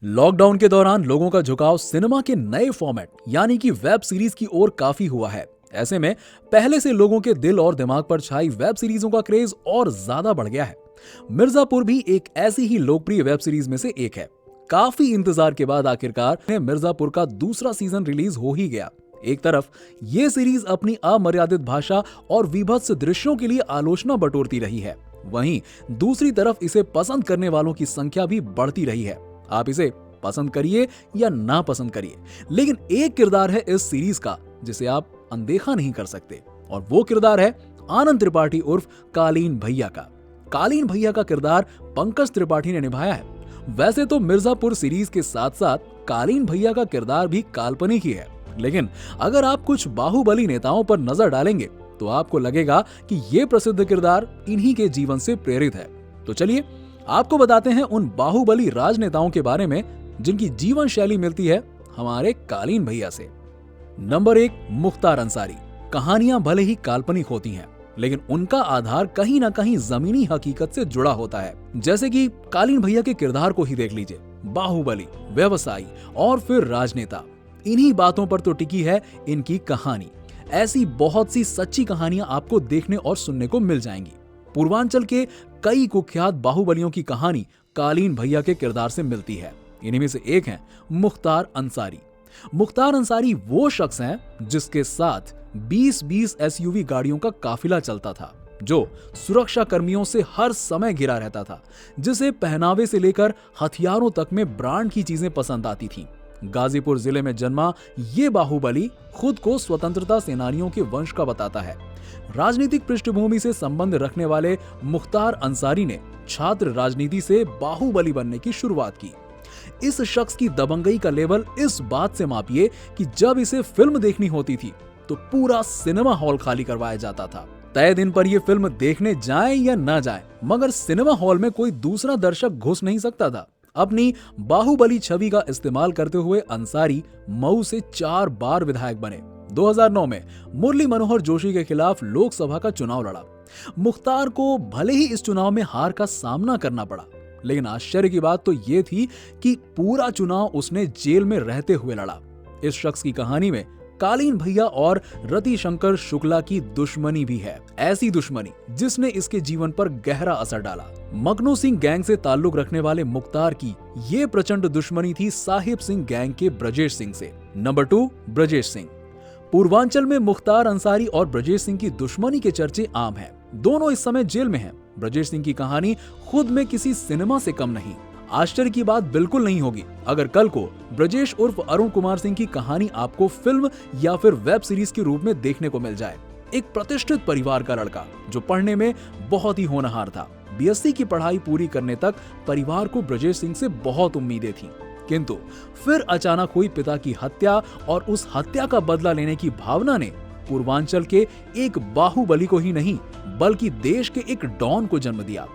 Lockdown के दौरान लोगों का झुकाव सिनेमा के नए फॉर्मेट यानी कि वेब सीरीज की ओर काफी हुआ है। ऐसे में पहले से लोगों के दिल और दिमाग पर छाई वेब सीरीजों का क्रेज और ज्यादा बढ़ गया है। मिर्जापुर भी एक ऐसी ही लोकप्रिय वेब सीरीज में से एक है। काफी इंतजार के बाद आखिरकार मिर्जापुर का दूसरा सीजन रिलीज हो ही गया। एक तरफ ये सीरीज अपनी अमर्यादित भाषा और विभत्स दृश्यों के लिए आलोचना बटोरती रही है, वहीं दूसरी तरफ इसे पसंद करने वालों की संख्या भी बढ़ती रही है। आप इसे पसंद करिए या ना पसंद करिए, लेकिन एक किरदार है इस सीरीज का जिसे आप अनदेखा नहीं कर सकते, और वो किरदार है आनंद त्रिपाठी उर्फ कालीन भैया का। कालीन भैया का किरदार पंकज त्रिपाठी ने निभाया है। वैसे तो मिर्जापुर सीरीज के साथ साथ कालीन भैया का किरदार भी काल्पनिक ही है, लेकिन अगर आप कुछ बाहुबली नेताओं पर नजर डालेंगे तो आपको लगेगा कि ये प्रसिद्ध किरदार इन्हीं के जीवन से प्रेरित है। तो चलिए आपको बताते हैं उन बाहुबली राजनेताओं के बारे में जिनकी जीवन शैली मिलती है हमारे कालीन भैया से। नंबर 1, मुख्तार अंसारी। कहानियां भले ही काल्पनिक होती हैं, लेकिन उनका आधार कहीं ना कहीं जमीनी हकीकत से जुड़ा होता है। जैसे कि कालीन भैया के किरदार को ही देख लीजिए, बाहुबली, व्यवसायी और फिर राजनेता, इन्हीं बातों पर तो टिकी है इनकी कहानी। ऐसी बहुत सी सच्ची कहानियां आपको देखने और सुनने को मिल जाएंगी। पूर्वांचल के कई कुख्यात बाहुबलियों की कहानी कालीन भैया के किरदार से मिलती है। इन्हीं में से एक हैं मुख्तार अंसारी। मुख्तार अंसारी वो शख्स हैं जिसके साथ 20-20 एसयूवी गाड़ियों का काफिला चलता था, जो सुरक्षा कर्मियों से हर समय घिरा रहता था, जिसे पहनावे से लेकर हथियारों तक में ब्रांड की चीजें पसंद आती थीं। गाजीपुर जिले में जन्मा ये बाहुबली खुद को स्वतंत्रता सेनानियों के वंश का बताता है। राजनीतिक पृष्ठभूमि से संबंध रखने वाले मुख्तार अंसारी ने छात्र राजनीति से बाहुबली बनने की शुरुआत की। इस शख्स की दबंगई का लेवल इस बात से मापिए कि जब इसे फिल्म देखनी होती थी तो पूरा सिनेमा हॉल खाली करवाया जाता था। तय दिन पर यह फिल्म देखने जाए या ना जाए, मगर सिनेमा हॉल में कोई दूसरा दर्शक घुस नहीं सकता था। अपनी बाहुबली छवि का इस्तेमाल करते हुए अंसारी मऊ से 4 बार विधायक बने। 2009 में मुरली मनोहर जोशी के खिलाफ लोकसभा का चुनाव लड़ा। मुख्तार को भले ही इस चुनाव में हार का सामना करना पड़ा, लेकिन आश्चर्य की बात तो यह थी कि पूरा चुनाव उसने जेल में रहते हुए लड़ा। इस शख्स की कहानी में कालीन भैया और रतिशंकर शुक्ला की दुश्मनी भी है, ऐसी दुश्मनी जिसने इसके जीवन पर गहरा असर डाला। मखनू सिंह गैंग से ताल्लुक रखने वाले मुख्तार की ये प्रचंड दुश्मनी थी साहिब सिंह गैंग के ब्रजेश सिंह से। नंबर 2, ब्रजेश सिंह। पूर्वांचल में मुख्तार अंसारी और ब्रजेश सिंह की दुश्मनी के चर्चे आम हैं। दोनों इस समय जेल में हैं। ब्रजेश सिंह की कहानी खुद में किसी सिनेमा से कम नहीं। आश्चर्य की बात बिल्कुल नहीं होगी अगर कल को ब्रजेश उर्फ अरुण कुमार सिंह की कहानी आपको फिल्म या फिर वेब सीरीज के रूप में देखने को मिल जाए। एक प्रतिष्ठित परिवार का लड़का जो पढ़ने में बहुत ही होनहार था। बीएससी की पढ़ाई पूरी करने तक परिवार को ब्रजेश सिंह से बहुत उम्मीदें थीं, किंतु फिर अचानक हुई पिता की हत्या और उस हत्या का बदला लेने की भावना ने पूर्वांचल के एक बाहुबली को ही नहीं बल्कि देश के एक डॉन को जन्म दिया।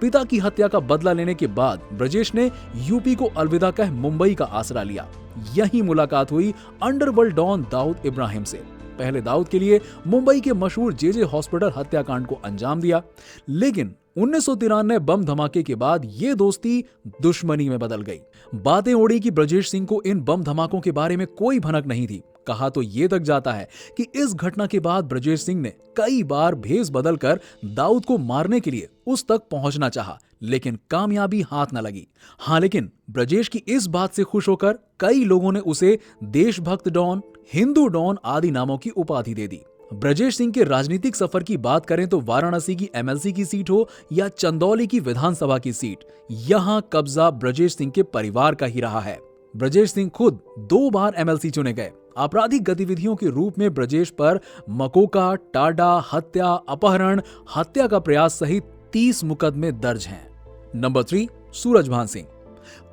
पिता की हत्या का बदला लेने के बाद ब्रजेश ने यूपी को अलविदा कह मुंबई का आसरा लिया। यही मुलाकात हुई अंडरवर्ल्ड डॉन दाऊद इब्राहिम से। पहले दाऊद के लिए मुंबई के मशहूर जेजे हॉस्पिटल हत्याकांड को अंजाम दिया, लेकिन 1993 बम धमाके के बाद ये दोस्ती दुश्मनी में बदल गई। बातें उड़ी कि ब्रजेश सिंह को इन बम धमाकों के बारे में कोई भनक नहीं थी। कहा तो ये तक जाता है कि इस घटना के बाद ब्रजेश सिंह ने कई बार भेष बदलकर दाऊद को मारने के लिए उस तक पहुंचना चाहा, लेकिन कामयाबी हाथ न लगी। हाँ, लेकिन ब्रजेश की इस बात से खुश होकर कई लोगों ने उसे देशभक्त डॉन, हिंदू डॉन आदि नामों की उपाधि दे दी। ब्रजेश सिंह के राजनीतिक सफर की बात करें तो वाराणसी की एमएलसी की सीट हो या चंदौली की विधानसभा की सीट, यहां कब्जा ब्रजेश सिंह के परिवार का ही रहा है। ब्रजेश सिंह खुद 2 बार एमएलसी चुने गए। आपराधिक गतिविधियों के रूप में ब्रजेश पर मकोका, टाडा, हत्या, अपहरण, हत्या का प्रयास सहित 30 मुकदमे दर्ज हैं। नंबर 3, सूरजभान सिंह।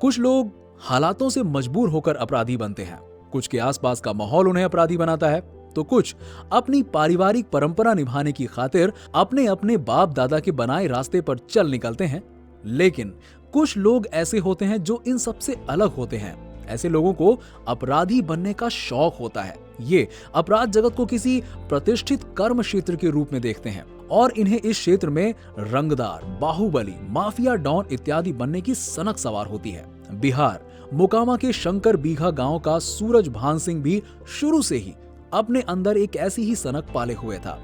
कुछ लोग हालातों से मजबूर होकर अपराधी बनते हैं, कुछ के आसपास का माहौल उन्हें अपराधी बनाता है, तो कुछ अपनी पारिवारिक परंपरा निभाने की खातिर अपने अपने बाप दादा के बनाए रास्ते पर चल निकलते हैं। लेकिन कुछ लोग ऐसे होते हैं जो इन सबसे अलग होते हैं। ऐसे लोगों को अपराधी बनने का शौक होता है। ये अपराध जगत को किसी प्रतिष्ठित कर्म क्षेत्र के रूप में देखते हैं और इन्हें इस क्षेत्र में रंगदार, बाहुबली, माफिया डॉन इत्यादि बनने की सनक सवार होती है। बिहार मोकामा के शंकर बीघा गांव का सूरज भान सिंह भी शुरू से ही अपने अंदर एक ऐसी ही सनक पाले हुए था।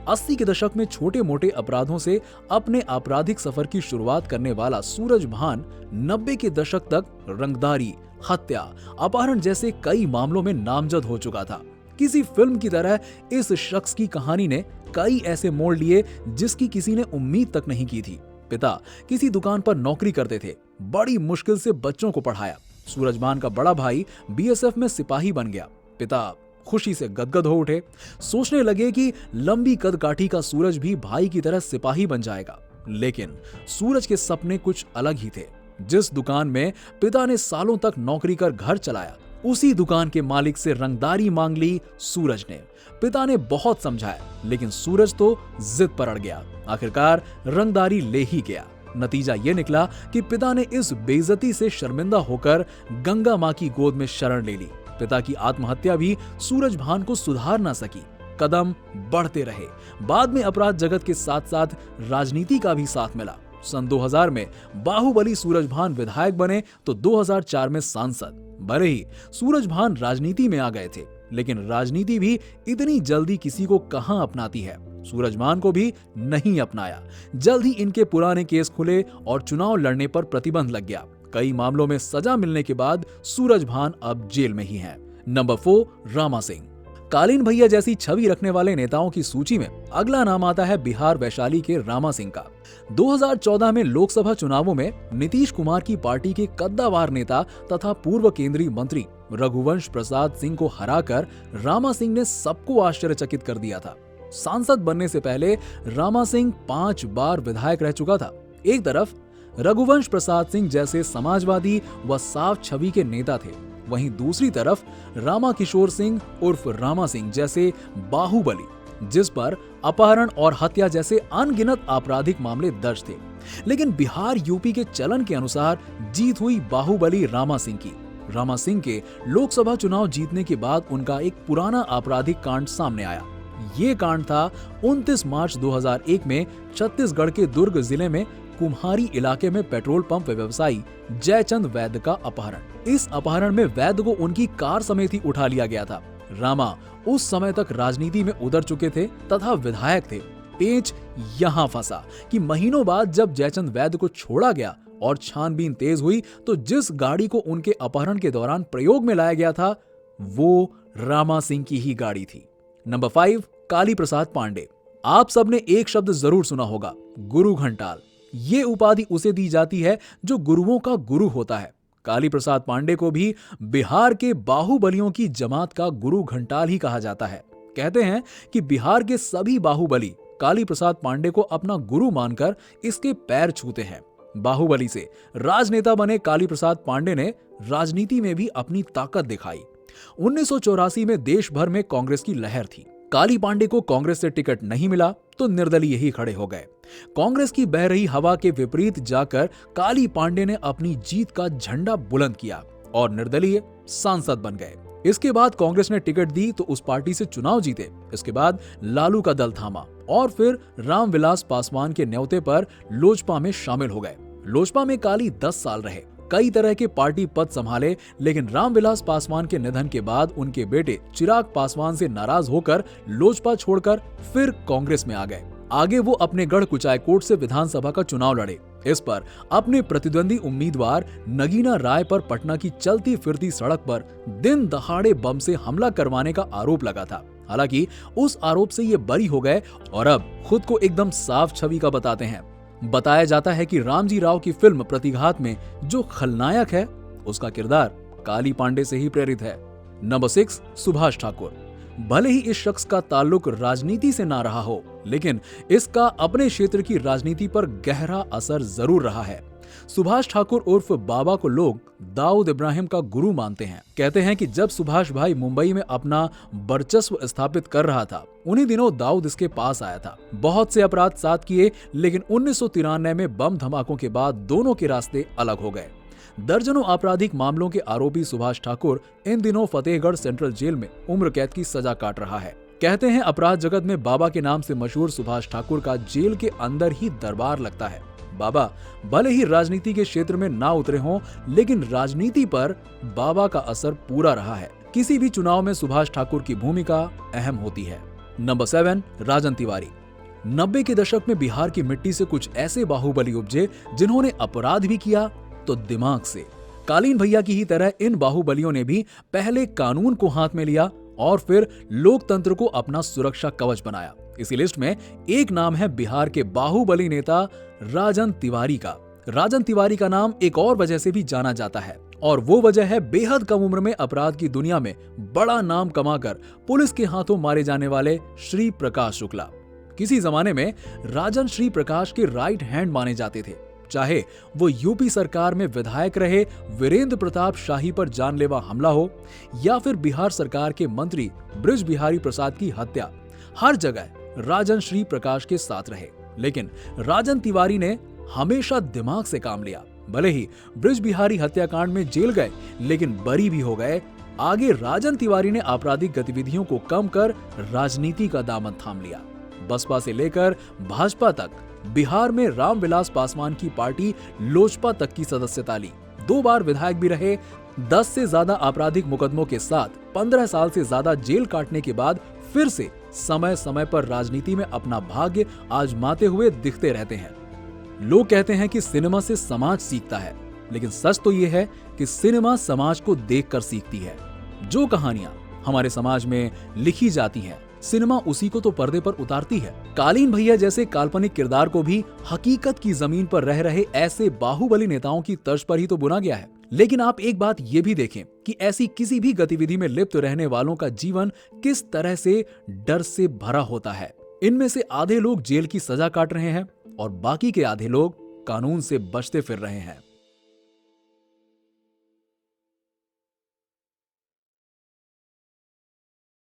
80 के दशक में छोटे मोटे अपराधों से अपने आपराधिक सफर की शुरुआत करने वाला सूरज भान 90 के दशक तक रंगदारी, हत्या, अपहरण जैसे कई मामलों में नामजद हो चुका था। किसी फिल्म की तरह इस शख्स की कहानी ने कई ऐसे मोड़ लिए जिसकी किसी ने उम्मीद तक नहीं की थी। पिता किसी दुकान पर नौकरी करते थे, बड़ी मुश्किल से बच्चों को पढ़ाया। सूरज भान का बड़ा भाई बीएसएफ में सिपाही बन गया। पिता खुशी से गदगद हो उठे, सोचने लगे कि लंबी कदकाठी का सूरज भी भाई की तरह सिपाही बन जाएगा। लेकिन सूरज के सपने कुछ अलग ही थे। जिस दुकान में पिता ने सालों तक नौकरी कर घर चलाया, उसी दुकान के मालिक से रंगदारी मांग ली सूरज ने। पिता ने बहुत समझाया, लेकिन सूरज तो जिद पर अड़ गया। आखिरकार रंगदारी ले ही गया। नतीजा ये निकला कि पिता ने इस बेइज्जती से शर्मिंदा होकर गंगा मां की गोद में शरण ले ली। पिता की आत्महत्या भी सूरज भान को सुधार ना सकी। कदम बढ़ते रहे। बाद में अपराध जगत के साथ साथ राजनीति का भी साथ मिला। सन 2000 में बाहुबली सूरज भान विधायक बने तो 2004 में सांसद। भले ही सूरज भान राजनीति में आ गए थे, लेकिन राजनीति भी इतनी जल्दी किसी को कहां अपनाती है। सूरज भान को भी नहीं अपनाया। जल्द ही इनके पुराने केस खुले और चुनाव लड़ने पर प्रतिबंध लग गया। कई मामलों में सजा मिलने के बाद सूरज भान अब जेल में ही हैं। नंबर 4, रामा सिंह। कालीन भैया जैसी छवि रखने वाले नेताओं की सूची में अगला नाम आता है बिहार वैशाली के रामा सिंह का। 2014 में लोकसभा चुनावों में नीतीश कुमार की पार्टी के कद्दावार नेता तथा पूर्व केंद्रीय मंत्री रघुवंश प्रसाद सिंह को हराकर रामा सिंह ने सबको आश्चर्यचकित कर दिया था। सांसद बनने से पहले रामा सिंह 5 बार विधायक रह चुका था। एक तरफ रघुवंश प्रसाद सिंह जैसे समाजवादी व साफ छवि के नेता थे, वहीं दूसरी तरफ रामा किशोर सिंह उर्फ रामा सिंह जैसे बाहुबली, जिस पर अपहरण और हत्या जैसे अनगिनत आपराधिक मामले दर्ज थे। लेकिन बिहार यूपी के चलन के अनुसार जीत हुई बाहुबली रामा सिंह की। रामा सिंह के लोकसभा चुनाव जीतने के बाद उनका एक पुराना आपराधिक कांड सामने आया। ये कांड था 29 मार्च 2001 में छत्तीसगढ़ के दुर्ग जिले में कुम्हारी इलाके में पेट्रोल पंप व्यवसायी जयचंद वैद्य का अपहरण। इस अपहरण में वैद्य को उनकी कार समेत ही उठा लिया गया था। रामा उस समय तक राजनीति में उतर चुके थे तथा विधायक थे। पेच यहाँ फंसा कि महीनों बाद जब जयचंद वैद्य को छोड़ा गया और छानबीन तेज हुई तो जिस गाड़ी को उनके अपहरण के दौरान प्रयोग में लाया गया था वो रामा सिंह की ही गाड़ी थी। नंबर 5, काली प्रसाद पांडे। आप सबने एक शब्द जरूर सुना होगा, गुरु घंटाल। ये उपाधि उसे दी जाती है जो गुरुओं का गुरु होता है। काली प्रसाद पांडे को भी बिहार के बाहुबलियों की जमात का गुरु घंटाल ही कहा जाता है। कहते हैं कि बिहार के सभी बाहुबली काली प्रसाद पांडे को अपना गुरु मानकर इसके पैर छूते हैं। बाहुबली से राजनेता बने काली प्रसाद पांडे ने राजनीति में भी अपनी ताकत दिखाई। 1984 में देश भर में कांग्रेस की लहर थी। काली पांडे को कांग्रेस से टिकट नहीं मिला तो निर्दलीय ही खड़े हो गए। कांग्रेस की बह रही हवा के विपरीत जाकर काली पांडे ने अपनी जीत का झंडा बुलंद किया और निर्दलीय सांसद बन गए। इसके बाद कांग्रेस ने टिकट दी तो उस पार्टी से चुनाव जीते। इसके बाद लालू का दल थामा और फिर रामविलास पासवान के न्योते पर लोजपा में शामिल हो गए। लोजपा में काली 10 साल रहे, कई तरह के पार्टी पद संभाले, लेकिन रामविलास पासवान के निधन के बाद उनके बेटे चिराग पासवान से नाराज होकर लोजपा छोड़कर फिर कांग्रेस में आ गए। आगे वो अपने गढ़ कुचायकोट से विधानसभा का चुनाव लड़े। इस पर अपने प्रतिद्वंदी उम्मीदवार नगीना राय पर पटना की चलती फिरती सड़क पर दिन दहाड़े बम से हमला करवाने का आरोप लगा था। हालांकि उस आरोप से ये बरी हो गए और अब खुद को एकदम साफ छवि का बताते हैं। बताया जाता है कि रामजी राव की फिल्म प्रतिघात में जो खलनायक है उसका किरदार काली पांडे से ही प्रेरित है। नंबर 6, सुभाष ठाकुर। भले ही इस शख्स का ताल्लुक राजनीति से ना रहा हो, लेकिन इसका अपने क्षेत्र की राजनीति पर गहरा असर जरूर रहा है। सुभाष ठाकुर उर्फ बाबा को लोग दाऊद इब्राहिम का गुरु मानते हैं। कहते हैं कि जब सुभाष भाई मुंबई में अपना वर्चस्व स्थापित कर रहा था, उन्हीं दिनों दाऊद इसके पास आया था। बहुत से अपराध साथ किए, लेकिन 1993 में बम धमाकों के बाद दोनों के रास्ते अलग हो गए। दर्जनों आपराधिक मामलों के आरोपी सुभाष ठाकुर इन दिनों फतेहगढ़ सेंट्रल जेल में उम्र कैद की सजा काट रहा है। कहते हैं अपराध जगत में बाबा के नाम से मशहूर सुभाष ठाकुर का जेल के अंदर ही दरबार लगता है। बाबा भले ही राजनीति के क्षेत्र में ना उतरे हों, लेकिन राजनीति पर बाबा का असर पूरा रहा है। किसी भी चुनाव में सुभाष ठाकुर की भूमिका अहम होती है। नंबर 7, राजन तिवारी। 90 के दशक में बिहार की मिट्टी से कुछ ऐसे बाहुबली उपजे जिन्होंने अपराध भी किया तो दिमाग से। कालीन भैया की ही तरह इन बाहुबलियों ने भी पहले कानून को हाथ में लिया और फिर लोकतंत्र को अपना सुरक्षा कवच बनाया। इसी लिस्ट में एक नाम है बिहार के बाहुबली नेता राजन तिवारी का। राजन तिवारी का नाम एक और वजह से भी जाना जाता है और वो वजह है बेहद कम उम्र में अपराध की दुनिया में बड़ा नाम कमाकर पुलिस के हाथों मारे जाने वाले श्री प्रकाश शुक्ला। किसी जमाने में राजन श्री प्रकाश के राइट हैंड माने जाते थे। चाहे वो यूपी सरकार में विधायक रहे वीरेंद्र प्रताप शाही पर जानलेवा हमला हो या फिर बिहार सरकार के मंत्री बृज बिहारी प्रसाद की हत्या, हर जगह राजन श्री प्रकाश के साथ रहे। लेकिन राजन तिवारी ने हमेशा दिमाग से काम लिया। भले ही बृज बिहारी हत्याकांड में जेल गए, लेकिन बरी भी हो गए। आगे राजन तिवारी ने आपराधिक गतिविधियों को कम कर राजनीति का दामन थाम लिया। बसपा से लेकर भाजपा तक बिहार में रामविलास पासवान की पार्टी लोजपा तक की सदस्यता ली। 2 बार विधायक भी रहे। 10 से ज्यादा आपराधिक मुकदमों के साथ 15 साल से ज्यादा जेल काटने के बाद फिर से समय समय पर राजनीति में अपना भाग्य आजमाते हुए दिखते रहते हैं। लोग कहते हैं कि सिनेमा से समाज सीखता है, लेकिन सच तो यह है कि सिनेमा समाज को देखकर सीखती है। जो कहानियां हमारे समाज में लिखी जाती हैं, सिनेमा उसी को तो पर्दे पर उतारती है। कालीन भैया जैसे काल्पनिक किरदार को भी हकीकत की जमीन पर रह रहे ऐसे बाहुबली नेताओं की तर्ज पर ही तो बुना गया है। लेकिन आप एक बात ये भी देखें कि ऐसी किसी भी गतिविधि में लिप्त रहने वालों का जीवन किस तरह से डर से भरा होता है। इनमें से आधे लोग जेल की सजा काट रहे हैं और बाकी के आधे लोग कानून से बचते फिर रहे हैं।